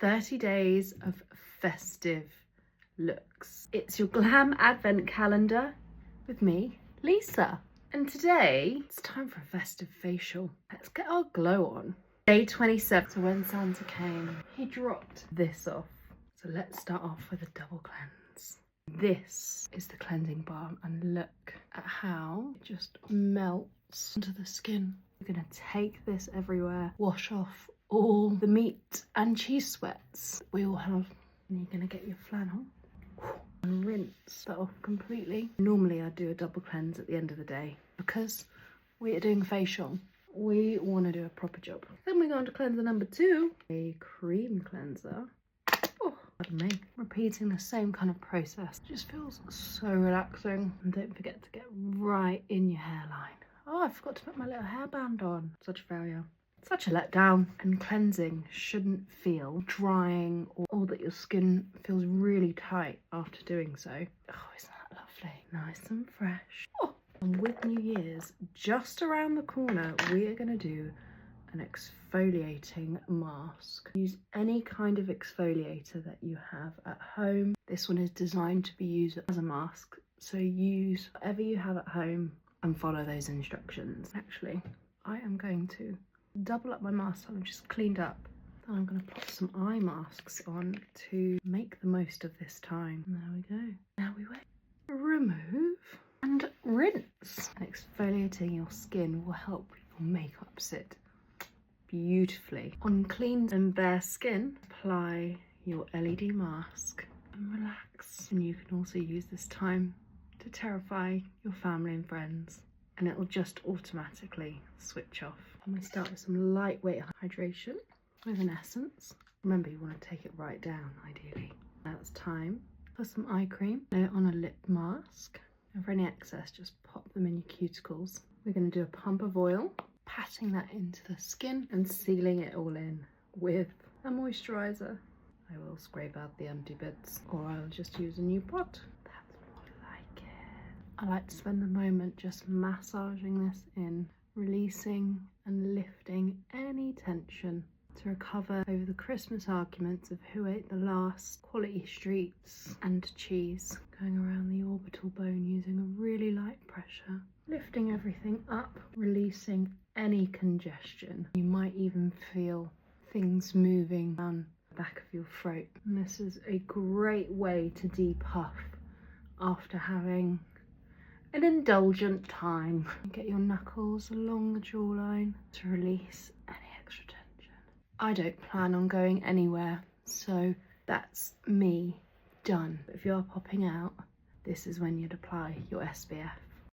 30 days of festive looks. It's your glam advent calendar with me, Lisa. And today it's time for a festive facial. Let's get our glow on. Day 27, so when Santa came, he dropped this off. So let's start off with a double cleanse. This is the cleansing balm, and look at how it just melts into the skin. You're gonna take this everywhere, wash off all the meat and cheese sweats we all have. And you're gonna get your flannel and rinse that off completely. Normally I do a double cleanse at the end of the day because we are doing a facial. We want to do a proper job. Then we go on to cleanser number 2, a cream cleanser. Oh, pardon me. Repeating the same kind of process. It just feels so relaxing. And don't forget to get right in your hairline. Oh, I forgot to put my little hairband on. Such a failure. Such a letdown. And cleansing shouldn't feel drying or that your skin feels really tight after doing so. Oh, isn't that lovely? Nice and fresh. Oh, and with New Year's just around the corner, we are going to do an exfoliating mask. Use any kind of exfoliator that you have at home. This one is designed to be used as a mask, so use whatever you have at home and follow those instructions. Actually, I am going to double up my mask that I've just cleaned up. Then I'm going to put some eye masks on to make the most of this time. And there we go. Now we wait. Remove and rinse. And exfoliating your skin will help your makeup sit beautifully. On clean and bare skin, apply your LED mask and relax. And you can also use this time to terrify your family and friends, and it will just automatically switch off. And we start with some lightweight hydration with an essence. Remember, you want to take it right down, ideally. Now it's time for some eye cream. Lay it on a lip mask. And for any excess, just pop them in your cuticles. We're going to do a pump of oil, patting that into the skin and sealing it all in with a moisturiser. I will scrape out the empty bits, or I'll just use a new pot. That's more like it. I like to spend the moment just massaging this in, releasing and lifting any tension to recover over the Christmas arguments of who ate the last, quality streets and cheese. Going around the orbital bone using a really light pressure, lifting everything up, releasing any congestion. You might even feel things moving down the back of your throat. And this is a great way to depuff after having an indulgent time. Get your knuckles along the jawline to release any extra tension. I don't plan on going anywhere, so that's me done. But if you're popping out, this is when you'd apply your SPF.